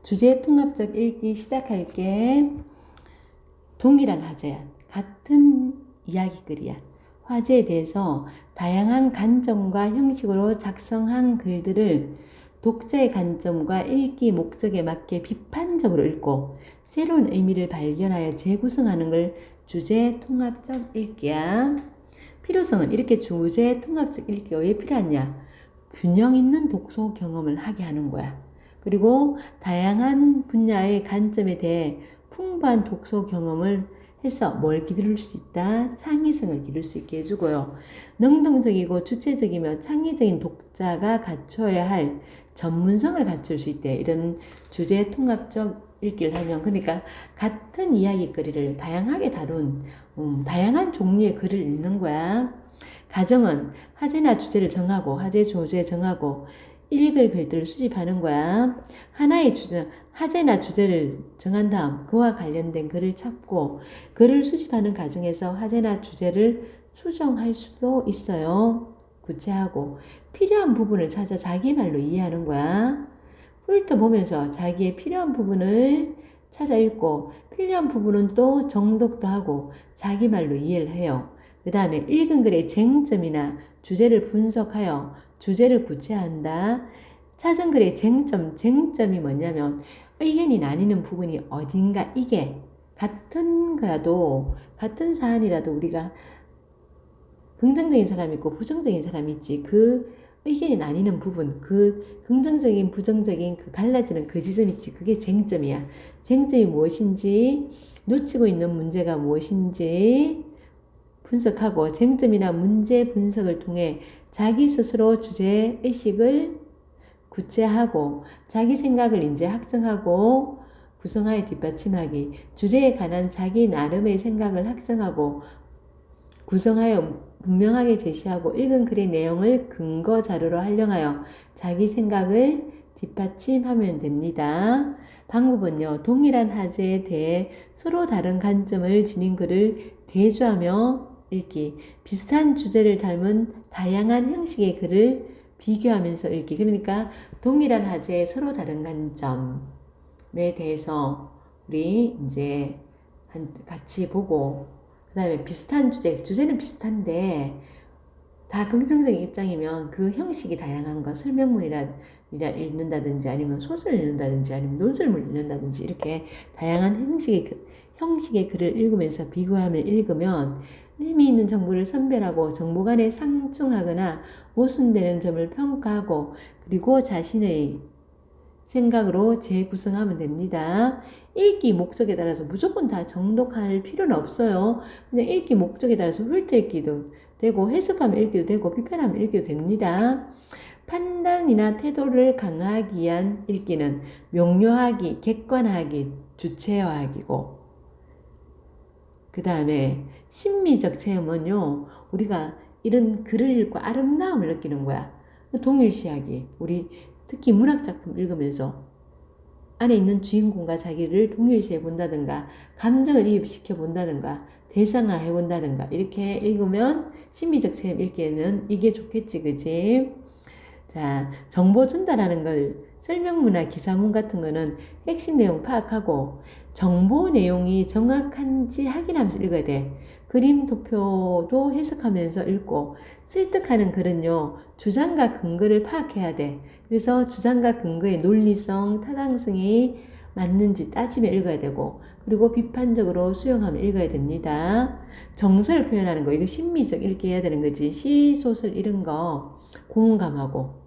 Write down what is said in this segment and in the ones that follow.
주제 통합적 읽기 시작할게. 동일한 화제야. 같은 이야기글이야. 화제에 대해서 다양한 관점과 형식으로 작성한 글들을 독자의 관점과 읽기 목적에 맞게 비판적으로 읽고 새로운 의미를 발견하여 재구성하는 걸 주제 통합적 읽기야. 필요성은 이렇게 주제 통합적 읽기가 왜 필요하냐? 균형 있는 독서 경험을 하게 하는 거야. 그리고 다양한 분야의 관점에 대해 풍부한 독서 경험을 해서 뭘 기를 수 있다? 창의성을 기를 수 있게 해주고요. 능동적이고 주체적이며 창의적인 독자가 갖춰야 할 전문성을 갖출 수 있대. 이런 주제 통합적 읽기를 하면, 그러니까 같은 이야기거리를 다양하게 다룬 다양한 종류의 글을 읽는 거야. 가정은 화제나 주제를 정하고 화제 주제 정하고 읽을 글들을 수집하는 거야. 하나의 주제, 화제나 주제를 정한 다음 그와 관련된 글을 찾고 글을 수집하는 과정에서 화제나 주제를 수정할 수도 있어요. 구체하고 필요한 부분을 찾아 자기 말로 이해하는 거야. 훑어보면서 자기의 필요한 부분을 찾아 읽고 필요한 부분은 또 정독도 하고 자기 말로 이해를 해요. 그 다음에 읽은 글의 쟁점이나 주제를 분석하여 주제를 구체화한다. 찾은 글의 쟁점이 뭐냐면 의견이 나뉘는 부분이 어딘가. 이게 같은 거라도 같은 사안이라도 우리가 긍정적인 사람이 있고 부정적인 사람이 있지. 그 의견이 나뉘는 부분, 그 긍정적인 부정적인 그 갈라지는 그 지점이 있지. 그게 쟁점이야. 쟁점이 무엇인지, 놓치고 있는 문제가 무엇인지 분석하고 쟁점이나 문제 분석을 통해 자기 스스로 주제 의식을 구체하고 자기 생각을 이제 확정하고 구성하여 뒷받침하기. 주제에 관한 자기 나름의 생각을 확정하고 구성하여 분명하게 제시하고 읽은 글의 내용을 근거 자료로 활용하여 자기 생각을 뒷받침하면 됩니다. 방법은요, 동일한 화제에 대해 서로 다른 관점을 지닌 글을 대조하며 읽기, 비슷한 주제를 담은 다양한 형식의 글을 비교하면서 읽기. 그러니까 동일한 화제에 서로 다른 관점에 대해서 우리 이제 같이 보고, 그 다음에 비슷한 주제는 비슷한데 다 긍정적인 입장이면 그 형식이 다양한 거, 설명문이라 읽는다든지 아니면 소설을 읽는다든지 아니면 논설문을 읽는다든지 이렇게 다양한 형식의 글을 읽으면서 비교하며 읽으면 의미 있는 정보를 선별하고 정보 간에 상충하거나 모순되는 점을 평가하고 그리고 자신의 생각으로 재구성하면 됩니다. 읽기 목적에 따라서 무조건 다 정독할 필요는 없어요. 근데 읽기 목적에 따라서 훑어읽기도 되고 해석하면 읽기도 되고 비판하면 읽기도 됩니다. 판단이나 태도를 강화하기 위한 읽기는 명료하기, 객관화하기, 주체화하기고, 그 다음에 심미적 체험은요, 우리가 이런 글을 읽고 아름다움을 느끼는 거야. 동일시하기, 우리 특히 문학작품 읽으면서 안에 있는 주인공과 자기를 동일시해 본다든가 감정을 이입시켜 본다든가 대상화해 본다든가 이렇게 읽으면 심미적 체험 읽기에는 이게 좋겠지, 그지? 자, 정보 전달하는 걸 설명문이나 기사문 같은 거는 핵심 내용 파악하고 정보 내용이 정확한지 확인하면서 읽어야 돼. 그림 도표도 해석하면서 읽고 설득하는 글은요, 주장과 근거를 파악해야 돼. 그래서 주장과 근거의 논리성, 타당성이 맞는지 따지며 읽어야 되고, 그리고 비판적으로 수용하며 읽어야 됩니다. 정서를 표현하는 거, 이거 심미적 읽기 해야 되는 거지. 시, 소설 이런 거 공감하고,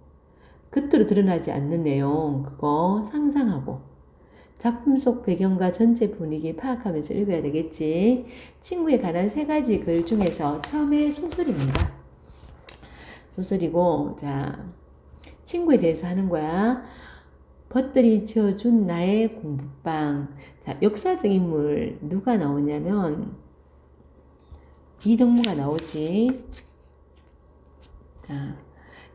겉으로 드러나지 않는 내용, 그거 상상하고, 작품 속 배경과 전체 분위기 파악하면서 읽어야 되겠지. 친구에 관한 3가지 글 중에서 처음에 소설입니다. 소설이고, 자, 친구에 대해서 하는 거야. 벗들이 지어준 나의 공부방. 자, 역사적 인물 누가 나오냐면 이덕무가 나오지. 자,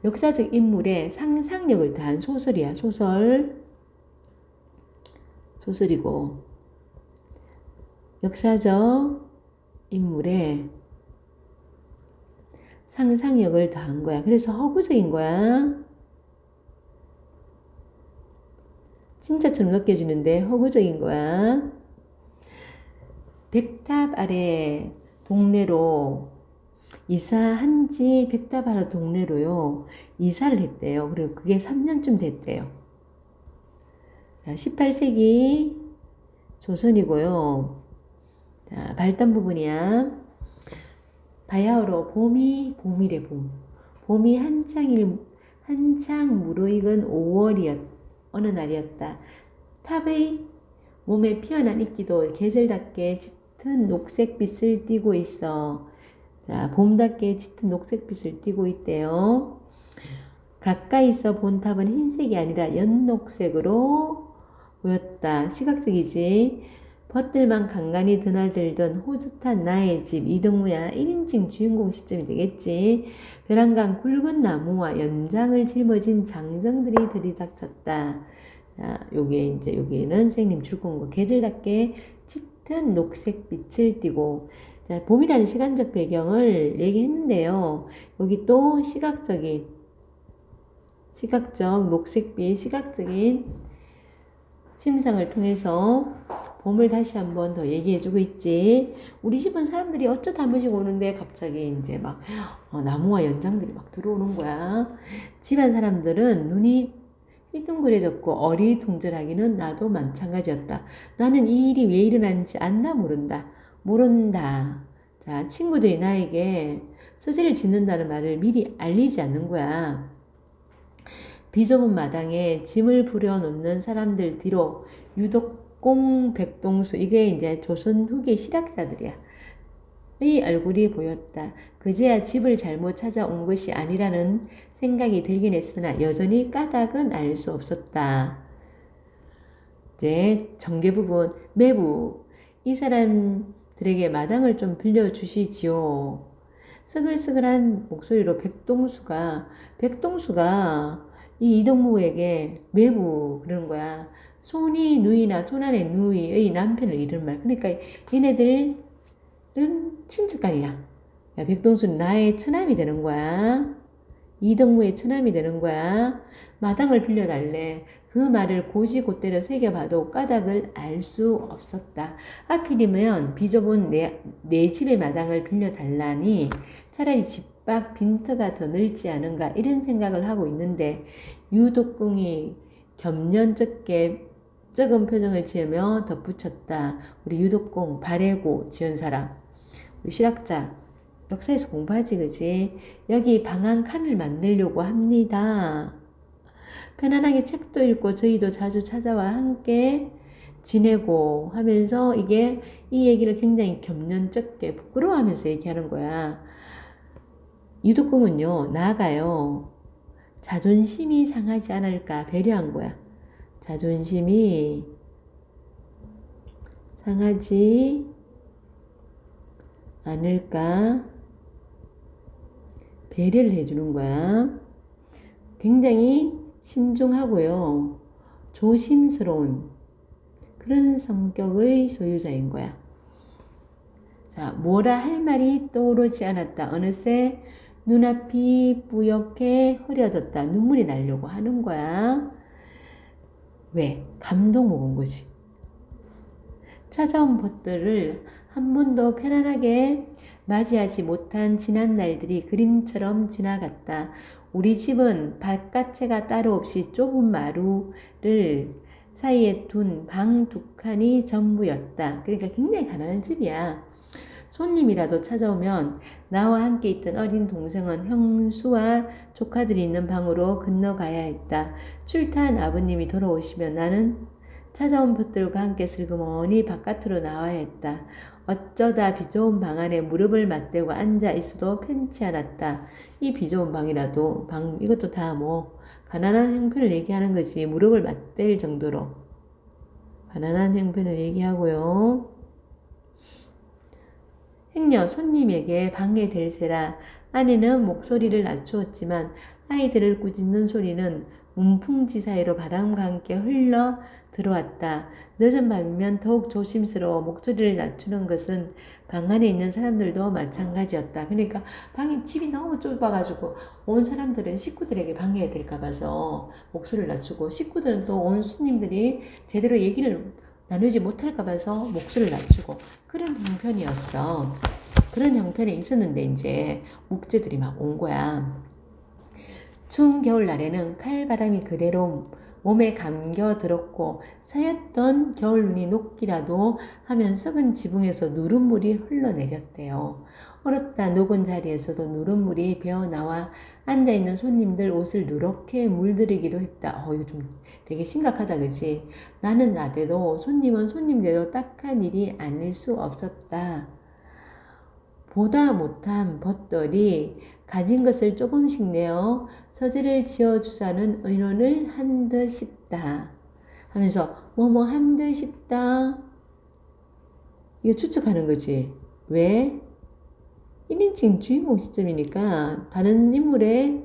역사적 인물의 상상력을 더한 소설이야. 소설이고 역사적 인물의 상상력을 더한 거야. 그래서 허구적인 거야. 진짜처럼 느껴지는데 허구적인 거야. 백탑 아래 동네로 이사한 지 백탑 아래 동네로요. 이사를 했대요. 그리고 그게 3년쯤 됐대요. 자, 18세기 조선이고요. 자, 발단 부분이야. 바야흐로 봄이래 봄. 봄이 한창 무르익은 5월이었 어느 날이었다. 탑의 몸에 피어난 이끼도 계절답게 짙은 녹색빛을 띠고 있어. 자, 봄답게 짙은 녹색빛을 띠고 있대요. 가까이서 본 탑은 흰색이 아니라 연녹색으로 보였다. 시각적이지. 벗들만 간간히 드나들던 호젓한 나의 집 이동무야 1인칭 주인공 시점이 되겠지. 벼랑간 굵은 나무와 연장을 짊어진 장정들이 들이닥쳤다. 자, 여기는 선생님 줄건 거. 계절답게 짙은 녹색 빛을 띠고. 자, 봄이라는 시간적 배경을 얘기했는데요. 여기 또 시각적 녹색빛, 시각적인 심상을 통해서 봄을 다시 한번 더 얘기해주고 있지. 우리 집은 사람들이 어쩌다 한 번씩 오는데 갑자기 이제 막 나무와 연장들이 막 들어오는 거야. 집안 사람들은 눈이 휘둥그레졌고 어리둥절하기는 나도 마찬가지였다. 나는 이 일이 왜 일어났는지 안다 모른다. 자, 친구들이 나에게 서재를 짓는다는 말을 미리 알리지 않는 거야. 비좁은 마당에 짐을 부려놓는 사람들 뒤로 유독공, 백동수, 이게 이제 조선 후기 실학자들이야. 의 얼굴이 보였다. 그제야 집을 잘못 찾아온 것이 아니라는 생각이 들긴 했으나 여전히 까닭은 알 수 없었다. 이제 전개 부분, 매부. 이 사람들에게 마당을 좀 빌려주시지요. 스글스글한 목소리로 백동수가 이 이동무에게 매부 그러는 거야. 손이 누이나 손안의 누이의 남편을 이르는 말. 그러니까 얘네들은 친척간이야. 백동수는 나의 처남이 되는 거야. 이동무의 처남이 되는 거야. 마당을 빌려달래. 그 말을 고지고대로 새겨봐도 까닭을 알 수 없었다. 하필이면 비좁은 내 집의 마당을 빌려달라니 차라리 집 밖 빈터가 더 넓지 않은가 이런 생각을 하고 있는데 유독공이 겸연쩍게 적은 표정을 지으며 덧붙였다. 우리 유독공 바래고 지은 사람. 우리 실학자. 역사에서 공부하지 그지? 여기 방 한 칸을 만들려고 합니다. 편안하게 책도 읽고 저희도 자주 찾아와 함께 지내고 하면서 이 얘기를 굉장히 겸연쩍게 부끄러워하면서 얘기하는 거야. 유독공은요, 나아가요. 자존심이 상하지 않을까 배려한 거야. 자존심이 상하지 않을까 배려를 해주는 거야. 굉장히 신중하고요. 조심스러운 그런 성격의 소유자인 거야. 자, 뭐라 할 말이 떠오르지 않았다. 어느새 눈앞이 뿌옇게 흐려졌다. 눈물이 나려고 하는 거야. 왜? 감동 먹은 거지. 찾아온 벗들을 한 번도 편안하게 맞이하지 못한 지난 날들이 그림처럼 지나갔다. 우리 집은 바깥채가 따로 없이 좁은 마루를 사이에 둔 방 2칸이 전부였다. 그러니까 굉장히 가난한 집이야. 손님이라도 찾아오면 나와 함께 있던 어린 동생은 형수와 조카들이 있는 방으로 건너가야 했다. 출타한 아버님이 돌아오시면 나는 찾아온 벗들과 함께 슬그머니 바깥으로 나와야 했다. 어쩌다 비좁은 방 안에 무릎을 맞대고 앉아 있어도 편치 않았다. 이 비좁은 방이라도 이것도 다 가난한 형편을 얘기하는 거지. 무릎을 맞댈 정도로 가난한 형편을 얘기하고요. 행여 손님에게 방해될세라. 아내는 목소리를 낮추었지만 아이들을 꾸짖는 소리는 문풍지 사이로 바람과 함께 흘러 들어왔다. 늦은 밤이면 더욱 조심스러워 목소리를 낮추는 것은 방 안에 있는 사람들도 마찬가지였다. 그러니까 집이 너무 좁아가지고 온 사람들은 식구들에게 방해가 될까 봐서 목소리를 낮추고, 식구들은 또 온 손님들이 제대로 얘기를 나누지 못할까 봐서 목소리를 낮추고, 그런 형편이었어. 그런 형편이 있었는데 이제 묵제들이 막 온 거야. 추운 겨울날에는 칼바람이 그대로 몸에 감겨 들었고, 쌓였던 겨울 눈이 녹기라도 하면 썩은 지붕에서 누른물이 흘러내렸대요. 얼었다 녹은 자리에서도 누른물이 배어나와 앉아있는 손님들 옷을 누렇게 물들이기도 했다. 이거 좀 되게 심각하다, 그치? 나는 나대로 손님은 손님대로 딱한 일이 아닐 수 없었다. 보다 못한 벗들이 가진 것을 조금씩 내어 서재를 지어주자는 의논을 한 듯 싶다 하면서 뭐뭐 한 듯 싶다, 이거 추측하는 거지. 왜? 1인칭 주인공 시점이니까 다른 인물의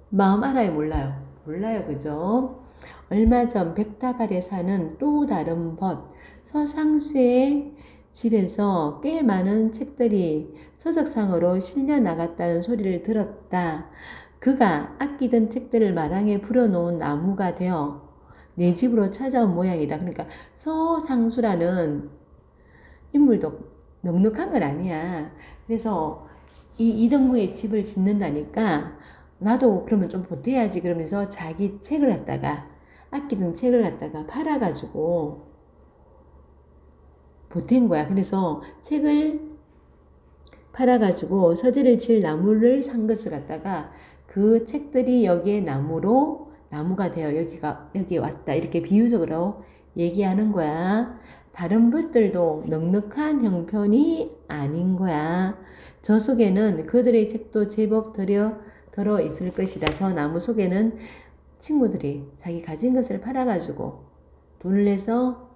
마음 알아요, 몰라요? 몰라요, 그죠? 얼마 전 백다발에 사는 또 다른 벗 서상수의 집에서 꽤 많은 책들이 서적상으로 실려 나갔다는 소리를 들었다. 그가 아끼던 책들을 마당에 불어놓은 나무가 되어 내 집으로 찾아온 모양이다. 그러니까 서상수라는 인물도 넉넉한 건 아니야. 그래서 이 이덕무의 집을 짓는다니까 나도 그러면 좀 보태야지 그러면서 자기 책을 갖다가, 아끼던 책을 갖다가 팔아가지고 보탠 거야. 그래서 책을 팔아가지고 서재를 칠 나무를 산 것을 갖다가 그 책들이 여기에 나무가 되어 여기에 왔다, 이렇게 비유적으로 얘기하는 거야. 다른 것들도 넉넉한 형편이 아닌 거야. 저 속에는 그들의 책도 제법 들어 있을 것이다. 저 나무 속에는 친구들이 자기 가진 것을 팔아가지고 돈을 내서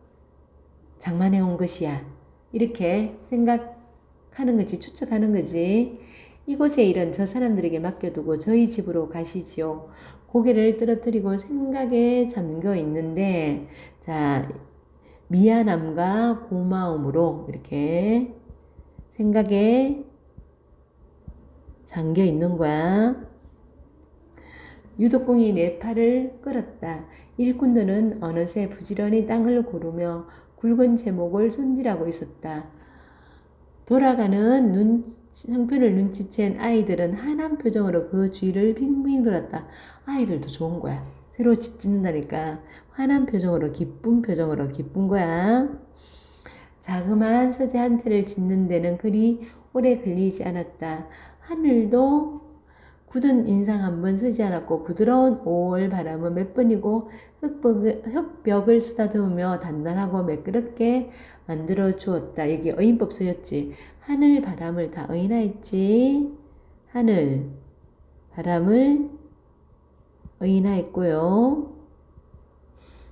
장만해 온 것이야. 이렇게 생각하는 거지, 추측하는 거지. 이곳의 일은 저 사람들에게 맡겨두고 저희 집으로 가시지요. 고개를 떨어뜨리고 생각에 잠겨 있는데, 자, 미안함과 고마움으로 이렇게 생각에 잠겨 있는 거야. 유독공이 내 팔을 끌었다. 일꾼들은 어느새 부지런히 땅을 고르며 굵은 제목을 손질하고 있었다. 돌아가는 형편을 눈치챈 아이들은 환한 표정으로 그 주위를 빙빙 돌았다. 아이들도 좋은 거야. 새로 집 짓는다니까 환한 표정으로, 기쁜 표정으로 기쁜 거야. 자그마한 서재 한 채를 짓는 데는 그리 오래 걸리지 않았다. 하늘도 굳은 인상 한 번 쓰지 않았고 부드러운 5월 바람은 몇 번이고 흙벽을 쓰다듬으며 단단하고 매끄럽게 만들어 주었다. 여기 어인법 쓰였지. 하늘 바람을 다 어인하였지. 하늘 바람을 어인하였고요.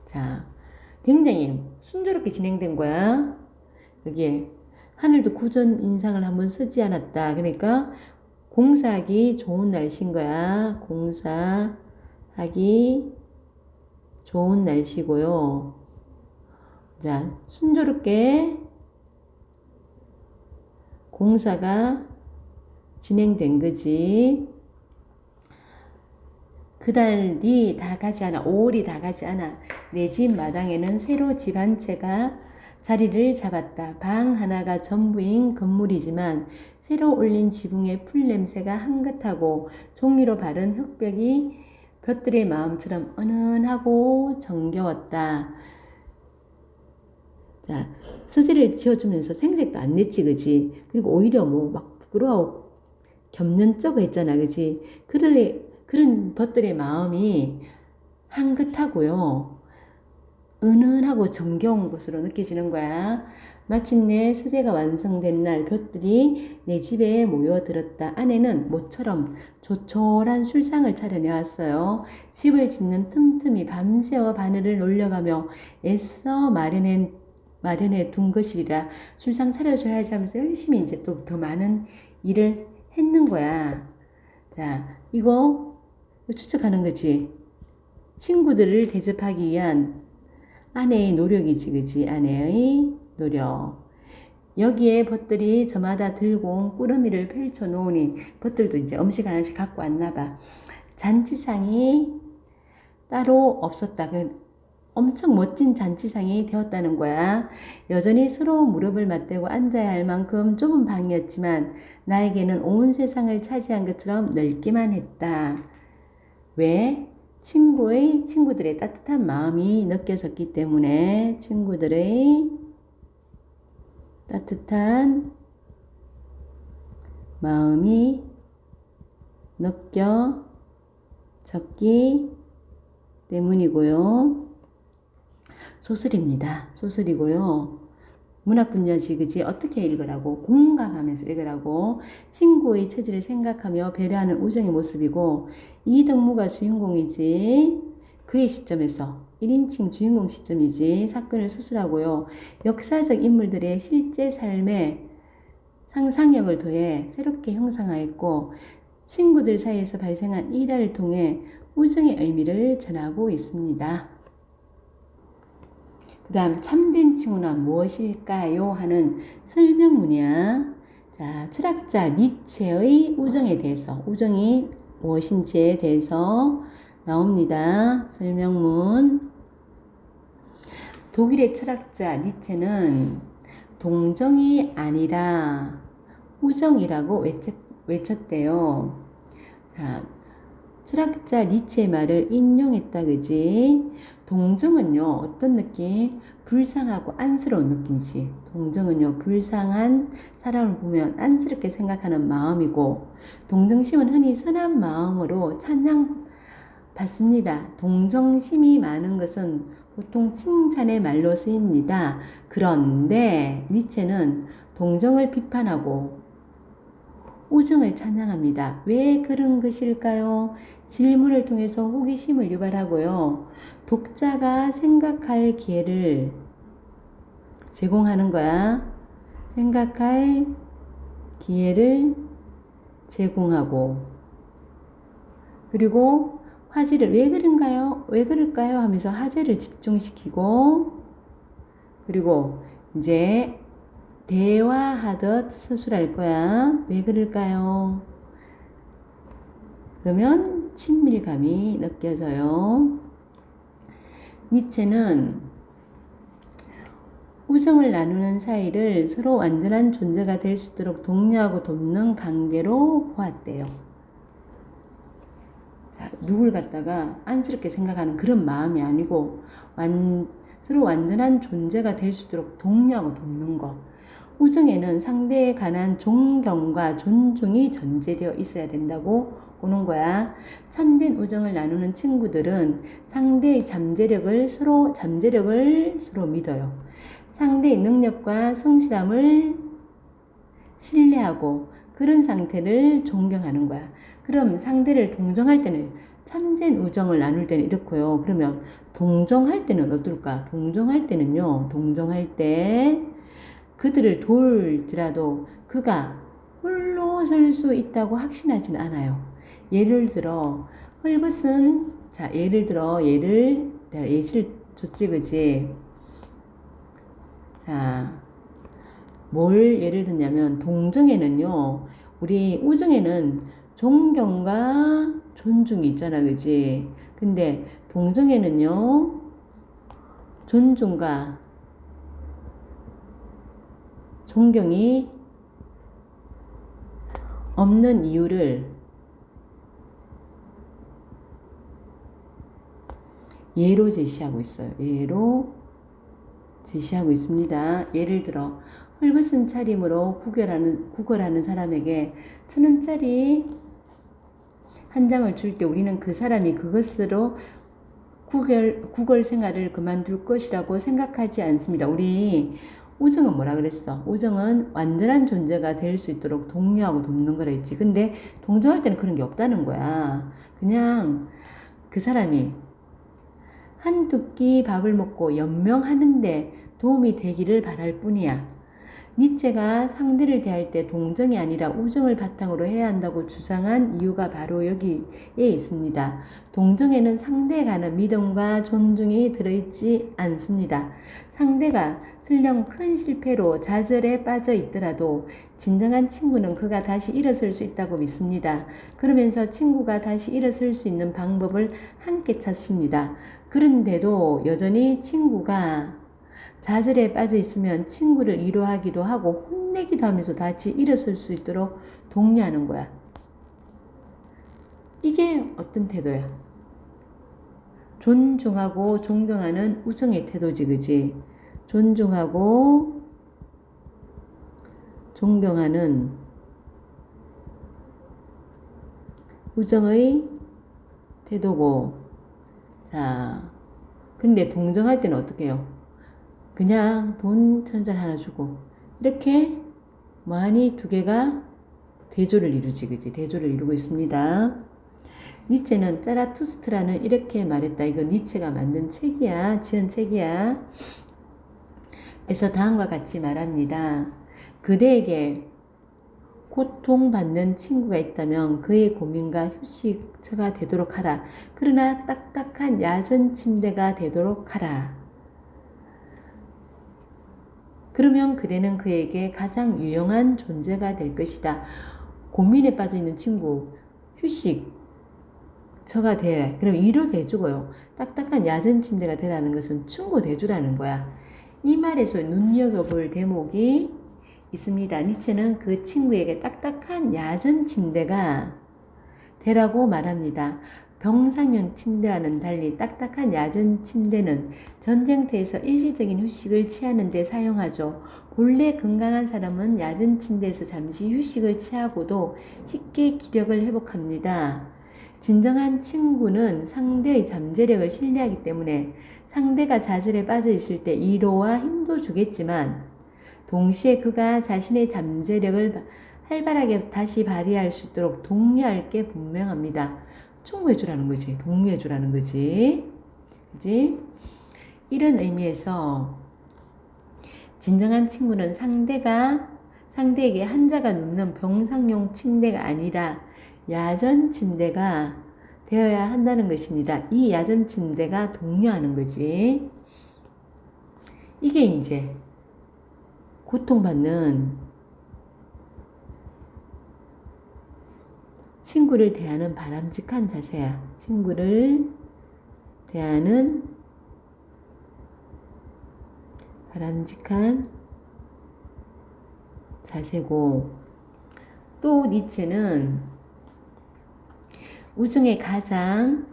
자, 굉장히 순조롭게 진행된 거야. 여기에 하늘도 굳은 인상을 한번 쓰지 않았다. 그러니까 공사하기 좋은 날씨인 거야. 공사하기 좋은 날씨고요. 자, 순조롭게 공사가 진행된 거지. 그달이 다 가지 않아. 5월이 다 가지 않아. 내 집 마당에는 새로 집 한 채가 자리를 잡았다. 방 하나가 전부인 건물이지만 새로 올린 지붕의 풀 냄새가 향긋하고 종이로 바른 흙벽이 볕들의 마음처럼 은은하고 정겨웠다. 자, 서재를 지어주면서 생색도 안 냈지, 그지? 그리고 오히려 뭐 막 부끄러워 겸연쩍어 했잖아, 그지? 그런 것들의 마음이 향긋하고요, 은은하고 정겨운 것으로 느껴지는 거야. 마침내 서재가 완성된 날 볕들이 내 집에 모여들었다. 아내는 모처럼 조촐한 술상을 차려내왔어요. 집을 짓는 틈틈이 밤새워 바늘을 놀려가며 애써 마련해 둔 것이라 술상 차려줘야지 하면서 열심히 이제 또 더 많은 일을 했는 거야. 자, 이거 추측하는 거지. 친구들을 대접하기 위한 아내의 노력이지, 그지? 아내의 노력. 여기에 벗들이 저마다 들고 온 꾸러미를 펼쳐 놓으니 벗들도 이제 음식 하나씩 갖고 왔나 봐. 잔치상이 따로 없었다. 엄청 멋진 잔치상이 되었다는 거야. 여전히 서로 무릎을 맞대고 앉아야 할 만큼 좁은 방이었지만 나에게는 온 세상을 차지한 것처럼 넓기만 했다. 왜? 친구들의 따뜻한 마음이 느껴졌기 때문에 친구들의 따뜻한 마음이 느껴졌기 때문이고요. 소설입니다. 소설이고요. 문학분야지, 그지? 어떻게 읽으라고? 공감하면서 읽으라고. 친구의 처지를 생각하며 배려하는 우정의 모습이고, 이등무가 주인공이지. 그의 시점에서 1인칭 주인공 시점이지. 사건을 수술하고요. 역사적 인물들의 실제 삶에 상상력을 더해 새롭게 형상화했고, 친구들 사이에서 발생한 일화를 통해 우정의 의미를 전하고 있습니다. 그 다음 참된 친구는 무엇일까요? 하는 설명문이야. 자, 철학자 니체의 우정에 대해서, 우정이 무엇인지에 대해서 나옵니다. 설명문. 독일의 철학자 니체는 동정이 아니라 우정이라고 외쳤대요. 자, 철학자 니체의 말을 인용했다, 그지? 동정은요, 어떤 느낌? 불쌍하고 안쓰러운 느낌이지. 동정은요, 불쌍한 사람을 보면 안쓰럽게 생각하는 마음이고, 동정심은 흔히 선한 마음으로 찬양받습니다. 동정심이 많은 것은 보통 칭찬의 말로 쓰입니다. 그런데 니체는 동정을 비판하고 우정을 찬양합니다. 왜 그런 것일까요? 질문을 통해서 호기심을 유발하고요. 독자가 생각할 기회를 제공하는 거야. 생각할 기회를 제공하고, 그리고 화제를 왜 그런가요? 왜 그럴까요? 하면서 화제를 집중시키고, 그리고 이제 대화하듯 서술할 거야. 왜 그럴까요? 그러면 친밀감이 느껴져요. 니체는 우정을 나누는 사이를 서로 완전한 존재가 될 수 있도록 독려하고 돕는 관계로 보았대요. 자, 누굴 갖다가 안쓰럽게 생각하는 그런 마음이 아니고 서로 완전한 존재가 될 수 있도록 독려하고 돕는 것. 우정에는 상대에 관한 존경과 존중이 전제되어 있어야 된다고 보는 거야. 참된 우정을 나누는 친구들은 상대의 잠재력을 서로 믿어요. 상대의 능력과 성실함을 신뢰하고 그런 상태를 존경하는 거야. 그럼 상대를 동정할 때는, 참된 우정을 나눌 때는 이렇고요. 그러면 동정할 때는 어떨까? 동정할 때는요, 동정할 때 그들을 도울지라도 그가 홀로 설 수 있다고 확신하지는 않아요. 예를 들어 헐벗은, 자, 예를 예시를 줬지, 그지? 자, 뭘 예를 들냐면 동정에는요, 우리 우정에는 존경과 존중이 있잖아, 그지? 근데 동정에는요, 존중과 존경이 없는 이유를 예로 제시하고 있어요. 예로 제시하고 있습니다. 예를 들어 헐벗은 차림으로 구걸하는 사람에게 1,000원짜리 한 장을 줄 때 우리는 그 사람이 그것으로 구걸 생활을 그만둘 것이라고 생각하지 않습니다. 우리 우정은 뭐라 그랬어? 우정은 완전한 존재가 될 수 있도록 독려하고 돕는 거라 했지. 근데 동정할 때는 그런 게 없다는 거야. 그냥 그 사람이 한두 끼 밥을 먹고 연명하는데 도움이 되기를 바랄 뿐이야. 니체가 상대를 대할 때 동정이 아니라 우정을 바탕으로 해야 한다고 주장한 이유가 바로 여기에 있습니다. 동정에는 상대에 관한 믿음과 존중이 들어있지 않습니다. 상대가 설령 큰 실패로 좌절에 빠져 있더라도 진정한 친구는 그가 다시 일어설 수 있다고 믿습니다. 그러면서 친구가 다시 일어설 수 있는 방법을 함께 찾습니다. 그런데도 여전히 친구가 좌절에 빠져 있으면 친구를 위로하기도 하고 혼내기도 하면서 다시 일어설 수 있도록 독려하는 거야. 이게 어떤 태도야? 존중하고 존경하는 우정의 태도지, 그지? 존중하고 존경하는 우정의 태도고, 자, 근데 동정할 때는 어떻게 해요? 그냥 돈 1,000원 하나 주고 이렇게 많이 두 개가 대조를 이루지, 그지? 대조를 이루고 있습니다. 니체는 짜라투스트라는 이렇게 말했다. 이거 니체가 만든 책이야. 지은 책이야. 그래서 다음과 같이 말합니다. 그대에게 고통받는 친구가 있다면 그의 고민과 휴식처가 되도록 하라. 그러나 딱딱한 야전 침대가 되도록 하라. 그러면 그대는 그에게 가장 유용한 존재가 될 것이다. 고민에 빠져 있는 친구, 휴식처가 돼. 그럼 위로돼주고요. 딱딱한 야전 침대가 되라는 것은 충고돼주라는 거야. 이 말에서 눈여겨볼 대목이 있습니다. 니체는 그 친구에게 딱딱한 야전 침대가 되라고 말합니다. 병상용 침대와는 달리 딱딱한 야전 침대는 전쟁터에서 일시적인 휴식을 취하는 데 사용하죠. 본래 건강한 사람은 야전 침대에서 잠시 휴식을 취하고도 쉽게 기력을 회복합니다. 진정한 친구는 상대의 잠재력을 신뢰하기 때문에 상대가 좌절에 빠져 있을 때 위로와 힘도 주겠지만 동시에 그가 자신의 잠재력을 활발하게 다시 발휘할 수 있도록 독려할 게 분명합니다. 충고해주라는 거지. 독려해주라는 거지. 그지? 이런 의미에서 진정한 친구는 상대에게 환자가 눕는 병상용 침대가 아니라 야전 침대가 되어야 한다는 것입니다. 이 야전 침대가 독려하는 거지. 이게 이제 고통받는 친구를 대하는 바람직한 자세야. 친구를 대하는 바람직한 자세고, 또 니체는 우정의 가장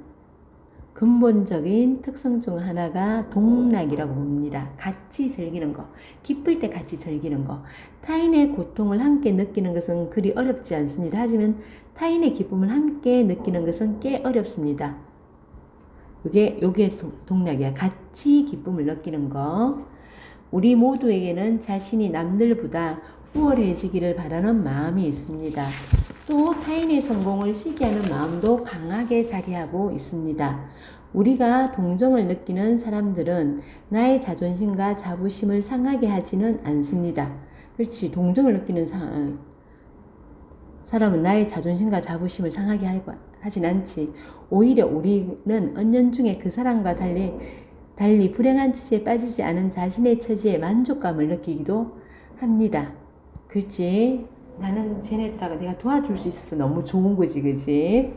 근본적인 특성 중 하나가 동락이라고 봅니다. 같이 즐기는 거, 기쁠 때 같이 즐기는 거. 타인의 고통을 함께 느끼는 것은 그리 어렵지 않습니다. 하지만 타인의 기쁨을 함께 느끼는 것은 꽤 어렵습니다. 요게 동락이야. 같이 기쁨을 느끼는 거. 우리 모두에게는 자신이 남들보다 우월해지기를 바라는 마음이 있습니다. 또 타인의 성공을 시기하는 마음도 강하게 자리하고 있습니다. 우리가 동정을 느끼는 사람들은 나의 자존심과 자부심을 상하게 하지는 않습니다. 그렇지. 동정을 느끼는 사람은 나의 자존심과 자부심을 상하게 하진 않지. 오히려 우리는 은연중에 그 사람과 달리 불행한 처지에 빠지지 않은 자신의 처지에 만족감을 느끼기도 합니다. 그렇지. 나는 쟤네들하고 내가 도와줄 수 있어서 너무 좋은 거지, 그지?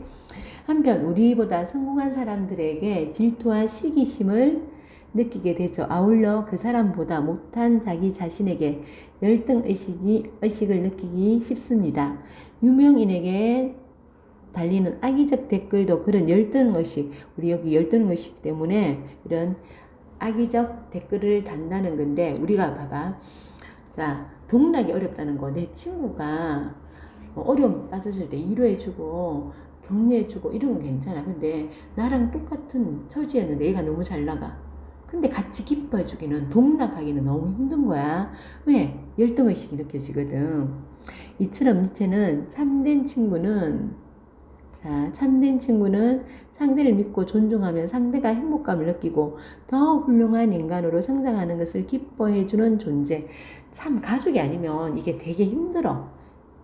한편 우리보다 성공한 사람들에게 질투와 시기심을 느끼게 되죠. 아울러 그 사람보다 못한 자기 자신에게 열등의식을 느끼기 쉽습니다. 유명인에게 달리는 악의적 댓글도 그런 열등의식, 우리 여기 열등의식 때문에 이런 악의적 댓글을 단다는 건데, 우리가 봐봐. 자, 동락이 어렵다는 거. 내 친구가 어려움 빠졌을 때 위로해주고 격려해주고 이런 건 괜찮아. 근데 나랑 똑같은 처지였는데 얘가 너무 잘 나가. 근데 같이 기뻐해주기는, 동락하기는 너무 힘든 거야. 왜? 열등의식이 느껴지거든. 이처럼 니체는 참된 친구는 자, 참된 친구는 상대를 믿고 존중하며 상대가 행복감을 느끼고 더 훌륭한 인간으로 성장하는 것을 기뻐해주는 존재. 참 가족이 아니면 이게 되게 힘들어.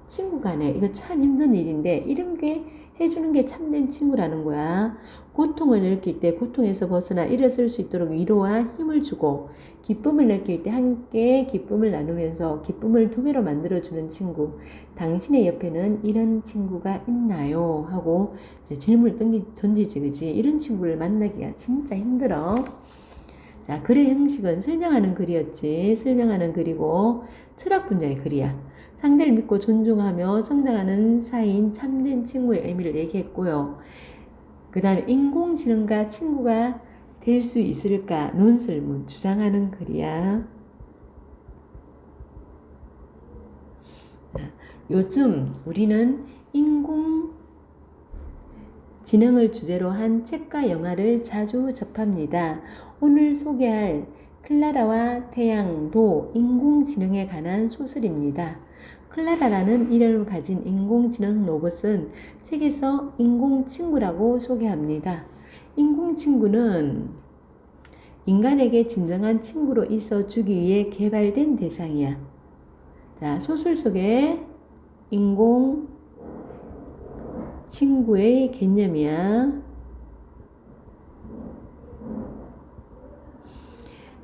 친구 간에 이거 참 힘든 일인데 이런 게 해주는 게 참된 친구라는 거야. 고통을 느낄 때 고통에서 벗어나 일어설 수 있도록 위로와 힘을 주고, 기쁨을 느낄 때 함께 기쁨을 나누면서 기쁨을 두 배로 만들어주는 친구. 당신의 옆에는 이런 친구가 있나요? 하고 이제 질문을 던지지, 그지? 이런 친구를 만나기가 진짜 힘들어. 자, 글의 형식은 설명하는 글이었지. 설명하는 글이고 철학 분야의 글이야. 상대를 믿고 존중하며 성장하는 사이인 참된 친구의 의미를 얘기했고요. 그 다음에 인공지능과 친구가 될 수 있을까? 논설문 주장하는 글이야. 자, 요즘 우리는 인공지능을 주제로 한 책과 영화를 자주 접합니다. 오늘 소개할 클라라와 태양도 인공지능에 관한 소설입니다. 클라라라는 이름을 가진 인공지능 로봇은 책에서 인공친구라고 소개합니다. 인공친구는 인간에게 진정한 친구로 있어주기 위해 개발된 대상이야. 자, 소설 속에 인공친구의 개념이야.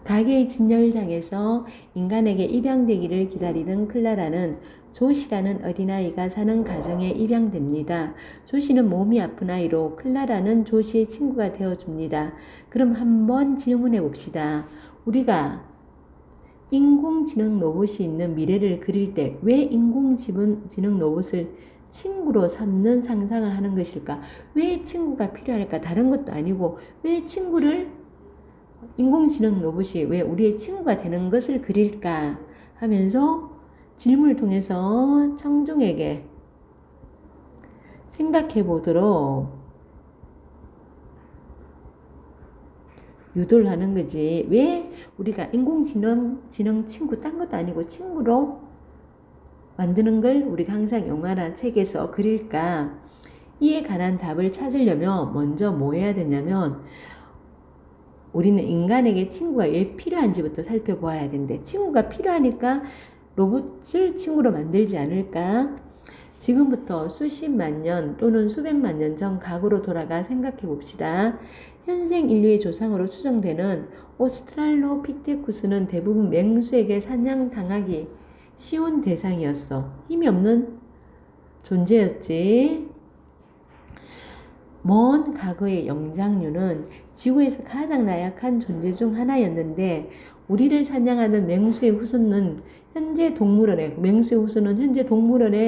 가게의 진열장에서 인간에게 입양되기를 기다리던 클라라는 조시라는 어린아이가 사는 가정에 입양됩니다. 조시는 몸이 아픈 아이로 클라라는 조시의 친구가 되어줍니다. 그럼 한번 질문해 봅시다. 우리가 인공지능 로봇이 있는 미래를 그릴 때 왜 인공지능 로봇을 친구로 삼는 상상을 하는 것일까? 왜 친구가 필요할까? 다른 것도 아니고 왜 인공지능 로봇이 왜 우리의 친구가 되는 것을 그릴까 하면서 질문을 통해서 청중에게 생각해 보도록 유도를 하는 거지. 왜 우리가 인공지능 친구, 딴 것도 아니고 친구로 만드는 걸 우리가 항상 영화나 책에서 그릴까? 이에 관한 답을 찾으려면 먼저 뭐 해야 되냐면 우리는 인간에게 친구가 왜 필요한지부터 살펴보아야 된대. 친구가 필요하니까 로봇을 친구로 만들지 않을까? 지금부터 수십만 년 또는 수백만 년 전 과거로 돌아가 생각해 봅시다. 현생 인류의 조상으로 추정되는 오스트랄로피테쿠스는 대부분 맹수에게 사냥당하기 쉬운 대상이었어. 힘이 없는 존재였지. 먼 과거의 영장류는 지구에서 가장 나약한 존재 중 하나였는데 우리를 사냥하는 맹수의 후손은 현재 동물원에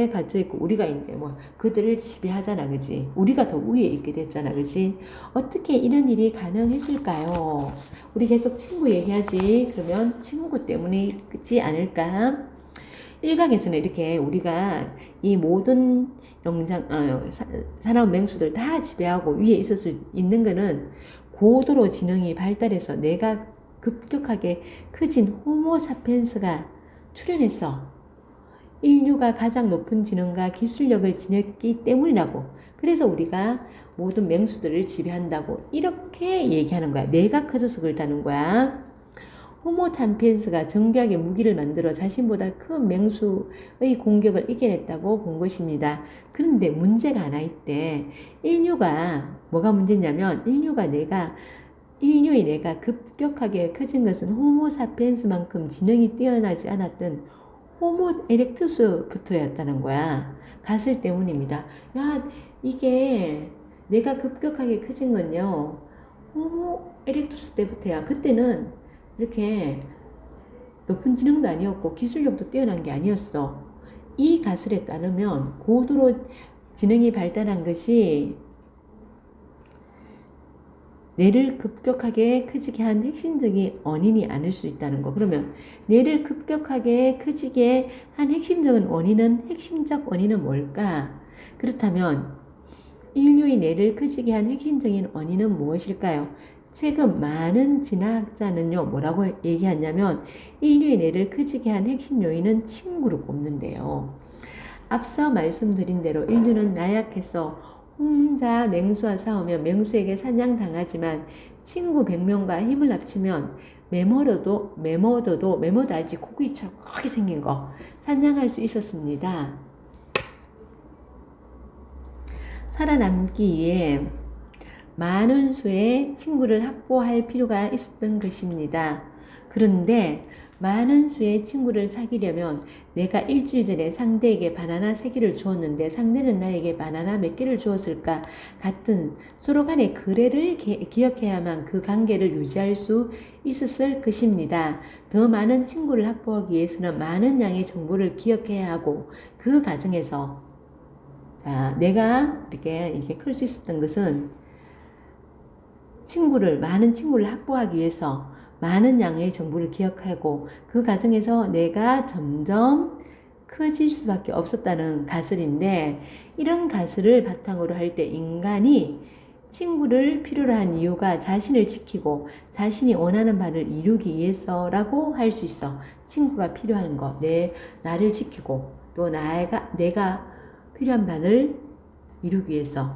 갇혀 있고 우리가 이제 뭐 그들을 지배하잖아, 그지? 우리가 더 위에 있게 됐잖아, 그지? 어떻게 이런 일이 가능했을까요? 우리 계속 친구 얘기하지. 그러면 친구 때문이지 않을까? 일각에서는 이렇게 우리가 이 모든 사나운 맹수들 다 지배하고 위에 있을 수 있는 거는 고도로 지능이 발달해서 내가 급격하게 커진 호모사피엔스가 출현해서 인류가 가장 높은 지능과 기술력을 지녔기 때문이라고. 그래서 우리가 모든 맹수들을 지배한다고 이렇게 얘기하는 거야. 내가 커져서 그렇다는 거야. 호모사피엔스가 정교하게 무기를 만들어 자신보다 큰 맹수의 공격을 이겨냈다고 본 것입니다. 그런데 문제가 하나 있대. 인류가 뭐가 문제냐면 인류의 내가 급격하게 커진 것은 호모사피엔스만큼 지능이 뛰어나지 않았던 호모 에렉투스부터였다는 거야. 가슬 때문입니다. 야, 이게 내가 급격하게 커진 건요. 호모 에렉투스 때부터야. 그때는 이렇게 높은 지능도 아니었고 기술력도 뛰어난 게 아니었어. 이 가설에 따르면 고도로 지능이 발달한 것이 뇌를 급격하게 커지게 한 핵심적인 원인이 아닐 수 있다는 거. 그러면 뇌를 급격하게 커지게 한 핵심적 원인은 뭘까? 그렇다면 인류의 뇌를 커지게 한 핵심적인 원인은 무엇일까요? 최근 많은 진화학자는요, 뭐라고 얘기하냐면 인류의 뇌를 커지게 한 핵심 요인은 친구로 꼽는데요. 앞서 말씀드린 대로 인류는 나약해서 혼자 맹수와 싸우면 맹수에게 사냥당하지만 친구 100명과 힘을 합치면 메모도 알지? 코끼리처럼 크게 생긴 거 사냥할 수 있었습니다. 살아남기 위해 많은 수의 친구를 확보할 필요가 있었던 것입니다. 그런데 많은 수의 친구를 사귀려면 내가 일주일 전에 상대에게 바나나 3개를 주었는데 상대는 나에게 바나나 몇 개를 주었을까? 같은 서로 간의 거래를 기억해야만 그 관계를 유지할 수 있었을 것입니다. 더 많은 친구를 확보하기 위해서는 많은 양의 정보를 기억해야 하고 그 과정에서 내가 이게 클 수 있었던 것은 많은 친구를 확보하기 위해서 많은 양의 정보를 기억하고 그 과정에서 내가 점점 커질 수밖에 없었다는 가설인데, 이런 가설을 바탕으로 할 때 인간이 친구를 필요로 한 이유가 자신을 지키고 자신이 원하는 바를 이루기 위해서라고 할 수 있어. 친구가 필요한 거, 나를 지키고 또 내가 필요한 바를 이루기 위해서.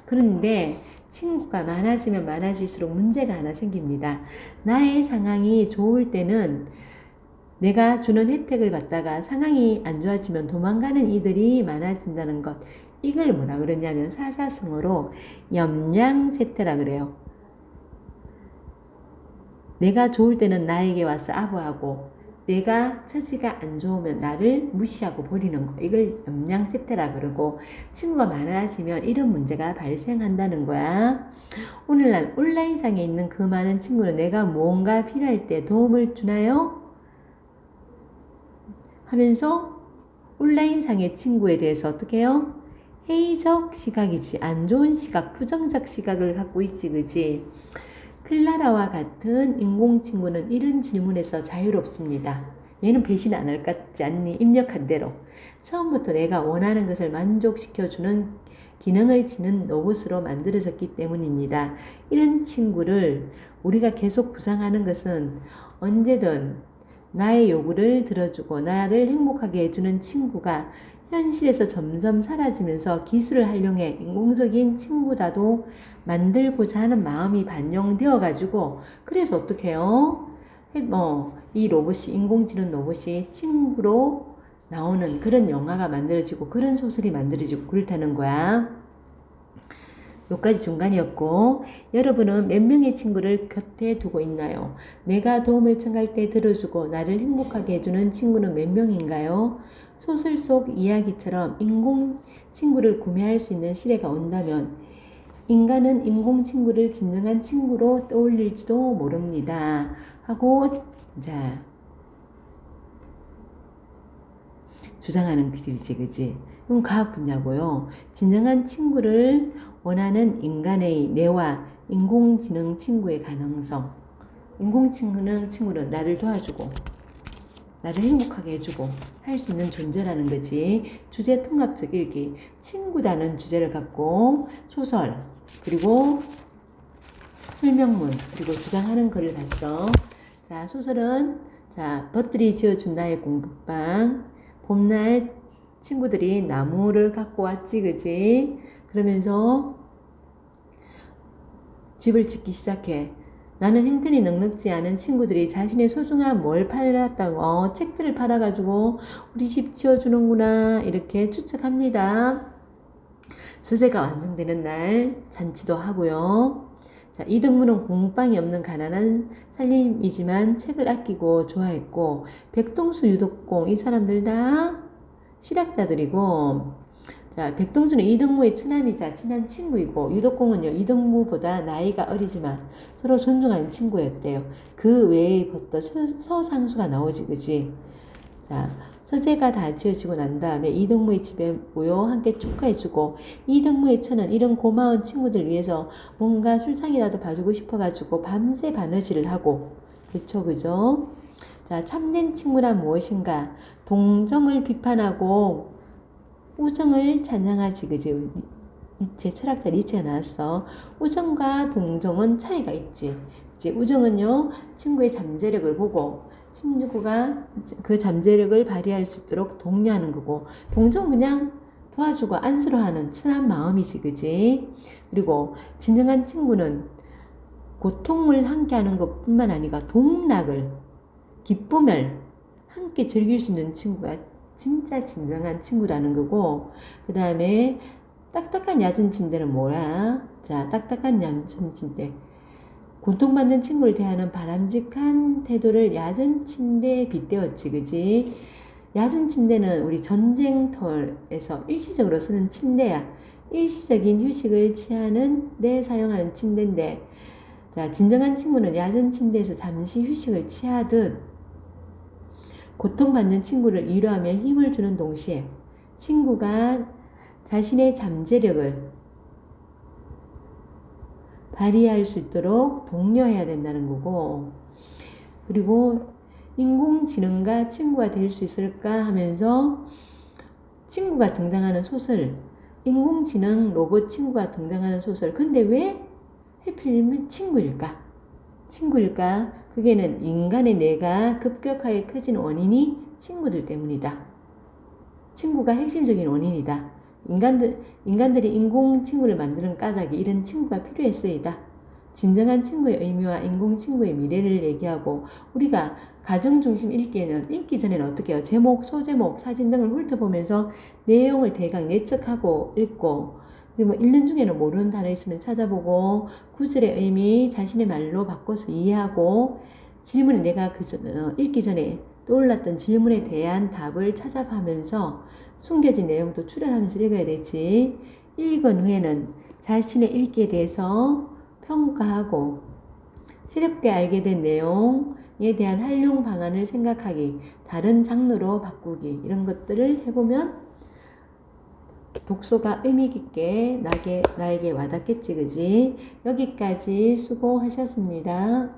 그런데 친구가 많아지면 많아질수록 문제가 하나 생깁니다. 나의 상황이 좋을 때는 내가 주는 혜택을 받다가 상황이 안 좋아지면 도망가는 이들이 많아진다는 것. 이걸 뭐라 그러냐면 사자성어로 염량세태라 그래요. 내가 좋을 때는 나에게 와서 아부하고 내가 처지가 안 좋으면 나를 무시하고 버리는 거. 이걸 염량세태라 그러고, 친구가 많아지면 이런 문제가 발생한다는 거야. 오늘날 온라인상에 있는 그 많은 친구는 내가 뭔가 필요할 때 도움을 주나요? 하면서 온라인상의 친구에 대해서 어떻게 해요? 회의적 시각이지. 안 좋은 시각, 부정적 시각을 갖고 있지, 그지? 클라라와 같은 인공친구는 이런 질문에서 자유롭습니다. 얘는 배신 안 할 것 같지 않니? 입력한 대로. 처음부터 내가 원하는 것을 만족시켜주는 기능을 지닌 로봇으로 만들어졌기 때문입니다. 이런 친구를 우리가 계속 구상하는 것은 언제든 나의 요구를 들어주고 나를 행복하게 해주는 친구가 현실에서 점점 사라지면서 기술을 활용해 인공적인 친구라도 만들고자 하는 마음이 반영되어 가지고, 그래서 어떻게 해요? 이 로봇이, 인공지능 로봇이 친구로 나오는 그런 영화가 만들어지고 그런 소설이 만들어지고 그렇다는 거야. 여기까지 중간이었고, 여러분은 몇 명의 친구를 곁에 두고 있나요? 내가 도움을 청할 때 들어주고 나를 행복하게 해주는 친구는 몇 명인가요? 소설 속 이야기처럼 인공 친구를 구매할 수 있는 시대가 온다면 인간은 인공 친구를 진정한 친구로 떠올릴지도 모릅니다. 하고 주장하는 글이지, 그지? 이건 과학 분야고요. 진정한 친구를 원하는 인간의 뇌와 인공지능 친구의 가능성. 인공지능 친구는 나를 도와주고 나를 행복하게 해주고 할 수 있는 존재라는 거지. 주제 통합적 읽기. 친구라는 주제를 갖고 소설, 그리고 설명문, 그리고 주장하는 글을 봤어. 자, 소설은 벗들이 지어준 나의 공부방. 봄날 친구들이 나무를 갖고 왔지, 그지? 그러면서 집을 짓기 시작해. 나는 형편이 넉넉지 않은 친구들이 자신의 소중한 뭘 팔았다고 책들을 팔아가지고 우리 집 지어주는구나 이렇게 추측합니다. 소재가 완성되는 날 잔치도 하고요. 이등무는 공방이 없는 가난한 살림이지만 책을 아끼고 좋아했고, 백동수, 유독공 이 사람들 다 실학자들이고, 백동수는 이등무의 처남이자 친한 친구이고, 유독공은요 이등무보다 나이가 어리지만 서로 존중하는 친구였대요. 그 외에 부터 서상수가 나오지, 그지? 서재가 다 지어지고 난 다음에 이등무의 집에 모여 함께 축하해주고, 이등무의 처는 이런 고마운 친구들 위해서 뭔가 술상이라도 봐주고 싶어가지고 밤새 바느질을 하고, 그죠? 참된 친구란 무엇인가? 동정을 비판하고 우정을 찬양하지, 그지? 철학자 니체가 나왔어. 우정과 동정은 차이가 있지. 이제 우정은요, 친구의 잠재력을 보고 친구가 그 잠재력을 발휘할 수 있도록 독려하는 거고, 동정은 그냥 도와주고 안쓰러워하는 친한 마음이지, 그지? 그리고 진정한 친구는 고통을 함께하는 것뿐만 아니라 동락을, 기쁨을 함께 즐길 수 있는 친구가 진짜 진정한 친구라는 거고, 그 다음에 딱딱한 얕은 침대는 뭐야? 자, 딱딱한 얕은 침대. 고통받는 친구를 대하는 바람직한 태도를 얕은 침대에 빗대었지, 그지? 얕은 침대는 우리 전쟁터에서 일시적으로 쓰는 침대야. 일시적인 휴식을 취하는 데 사용하는 침대인데, 자, 진정한 친구는 얕은 침대에서 잠시 휴식을 취하듯 고통받는 친구를 위로하며 힘을 주는 동시에 친구가 자신의 잠재력을 발휘할 수 있도록 독려해야 된다는 거고, 그리고 인공지능과 친구가 될 수 있을까 하면서 친구가 등장하는 소설, 인공지능 로봇 친구가 등장하는 소설. 근데 왜 하필이면 친구일까? 친구일까? 그게는 인간의 뇌가 급격하게 커진 원인이 친구들 때문이다. 친구가 핵심적인 원인이다. 인간들이 인공 친구를 만드는 까닭이 이런 친구가 필요했어이다. 진정한 친구의 의미와 인공 친구의 미래를 얘기하고, 우리가 가정 중심 읽기 전에는 어떻게 해요? 제목, 소제목, 사진 등을 훑어보면서 내용을 대강 예측하고 읽고, 그리고 읽는 중에는 모르는 단어 있으면 찾아보고, 구절의 의미 자신의 말로 바꿔서 이해하고, 질문에 내가 읽기 전에 떠올랐던 질문에 대한 답을 찾아가면서 숨겨진 내용도 추려하면서 읽어야 되지. 읽은 후에는 자신의 읽기에 대해서 평가하고, 새롭게 알게 된 내용에 대한 활용 방안을 생각하기, 다른 장르로 바꾸기, 이런 것들을 해보면 독서가 의미 깊게 나에게 와닿겠지, 그지? 여기까지 수고하셨습니다.